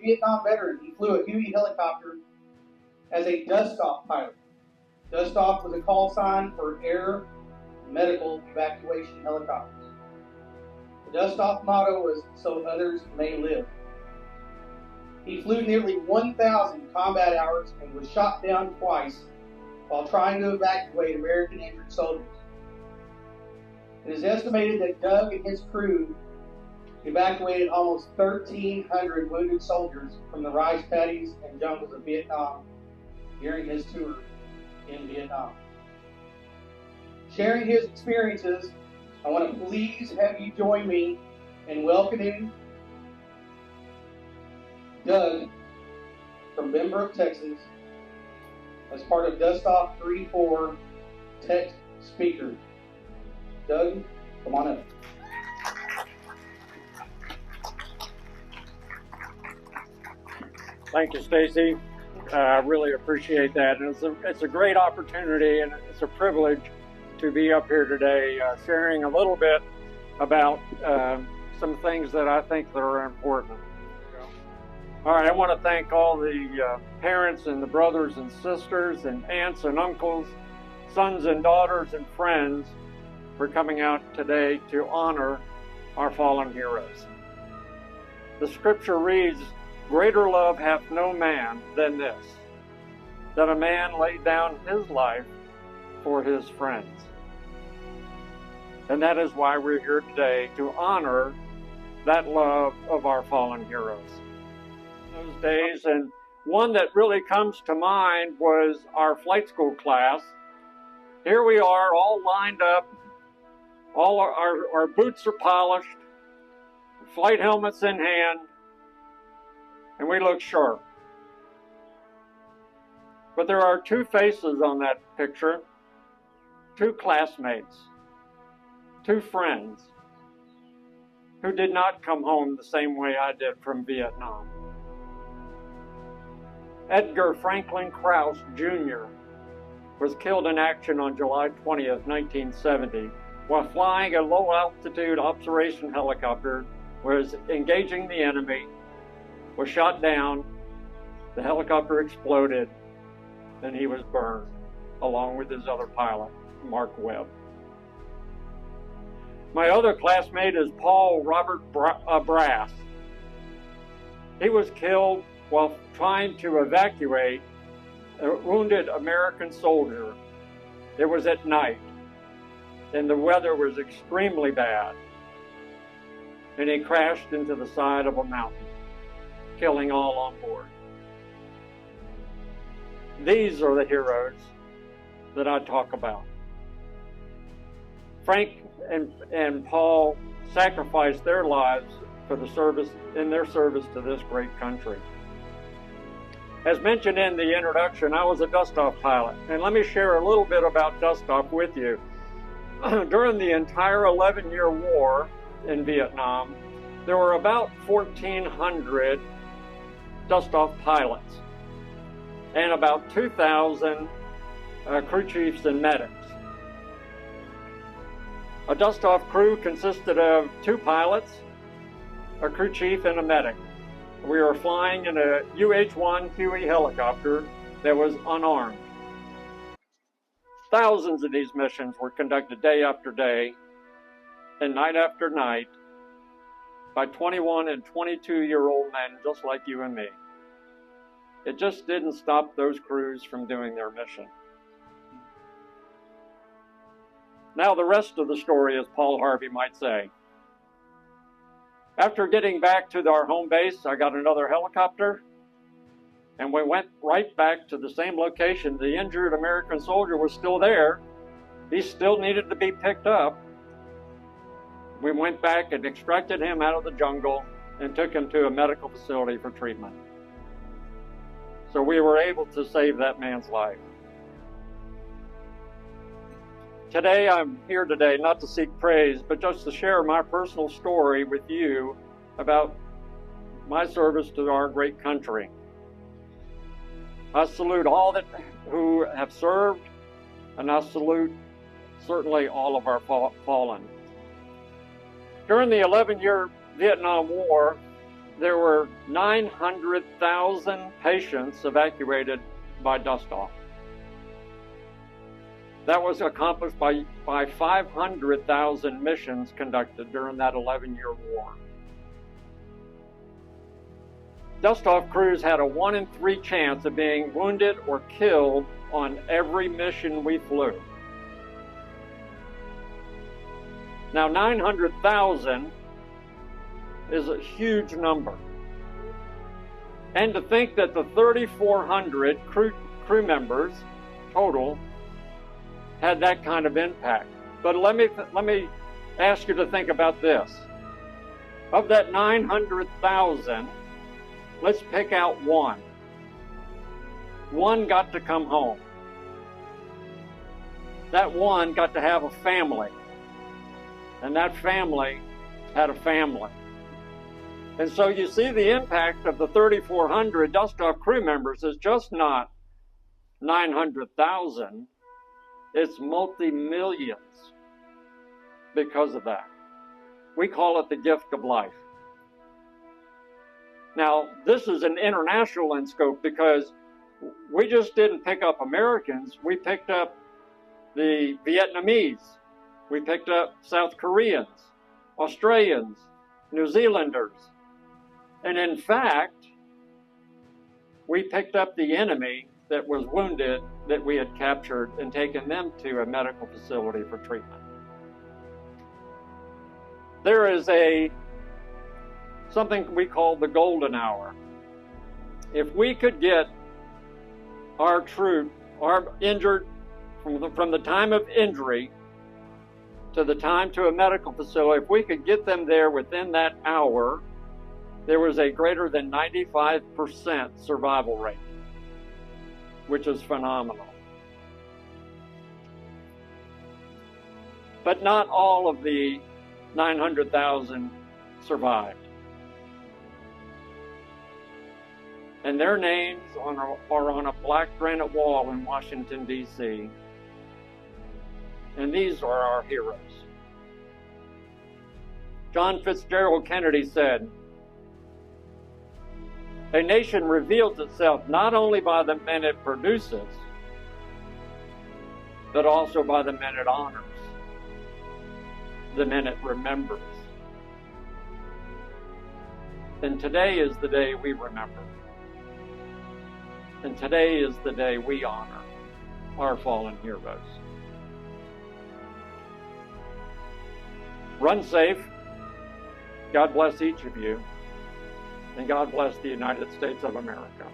Vietnam veteran. He flew a Huey helicopter as a dust-off pilot. Dust-off was a call sign for air medical evacuation helicopters. The dust-off motto was, "So others may live." He flew nearly 1,000 combat hours and was shot down twice while trying to evacuate American injured soldiers. It is estimated that Doug and his crew evacuated almost 1,300 wounded soldiers from the rice paddies and jungles of Vietnam during his tour in Vietnam. Sharing his experiences, I want to please have you join me in welcoming Doug from Benbrook, Texas, as part of Dust Off 3-4 Tech Speakers. Doug, come on up. Thank you, Stacy. I really appreciate that. And it's a great opportunity, and it's a privilege to be up here today sharing a little bit about some things that I think that are important. All right, I want to thank all the parents and the brothers and sisters and aunts and uncles, sons and daughters and friends for coming out today to honor our fallen heroes. The scripture reads, "Greater love hath no man than this, that a man lay down his life for his friends." And that is why we're here today, to honor that love of our fallen heroes. Those days, and one that really comes to mind was our flight school class. Here we are, all lined up, all our boots are polished, flight helmets in hand, and we look sharp. But there are two faces on that picture, two classmates, two friends who did not come home the same way I did from Vietnam. Edgar Franklin Krause, Jr. was killed in action on July 20th, 1970, while flying a low-altitude observation helicopter, was engaging the enemy, was shot down, the helicopter exploded, and he was burned, along with his other pilot, Mark Webb. My other classmate is Paul Robert Brass. He was killed while trying to evacuate a wounded American soldier. It was at night, and the weather was extremely bad, and he crashed into the side of a mountain, killing all on board. These are the heroes that I talk about. Frank and Paul sacrificed their lives for the service, in their service to this great country. As mentioned in the introduction, I was a dust-off pilot, and let me share a little bit about dust-off with you. During the entire 11-year war in Vietnam, there were about 1,400 dust-off pilots and about 2,000 crew chiefs and medics. A dust-off crew consisted of 2 pilots, a crew chief, and a medic. We were flying in a UH-1 Huey helicopter that was unarmed. Thousands of these missions were conducted day after day and night after night by 21 and 22-year-old men just like you and me. It just didn't stop those crews from doing their mission. Now the rest of the story, as Paul Harvey might say. After getting back to our home base, I got another helicopter, and we went right back to the same location. The injured American soldier was still there. He still needed to be picked up. We went back and extracted him out of the jungle and took him to a medical facility for treatment. So we were able to save that man's life. Today, I'm here today not to seek praise, but just to share my personal story with you about my service to our great country. I salute all that who have served, and I salute certainly all of our fallen. During the 11-year Vietnam War, there were 900,000 patients evacuated by dust-off. That was accomplished by 500,000 missions conducted during that 11-year war. Dust-off crews had a 1 in 3 chance of being wounded or killed on every mission we flew. Now, 900,000 is a huge number. And to think that the 3,400 crew members total had that kind of impact. But let me ask you to think about this. Of that 900,000, let's pick out one. One got to come home. That one got to have a family. And that family had a family. And so you see the impact of the 3,400 dust-off crew members is just not 900,000. It's multi-millions because of that. We call it the gift of life. Now, this is an international in scope because we just didn't pick up Americans. We picked up the Vietnamese. We picked up South Koreans, Australians, New Zealanders. And in fact, we picked up the enemy that was wounded that we had captured and taken them to a medical facility for treatment. There is something we call the golden hour. If we could get our injured from the time of injury to the time to a medical facility, if we could get them there within that hour, there was a greater than 95% survival rate, which is phenomenal. But not all of the 900,000 survived. And their names are on a black granite wall in Washington, D.C. And these are our heroes. John Fitzgerald Kennedy said, "A nation reveals itself not only by the men it produces, but also by the men it honors, the men it remembers." And today is the day we remember. And today is the day we honor our fallen heroes. Run safe. God bless each of you. And God bless the United States of America.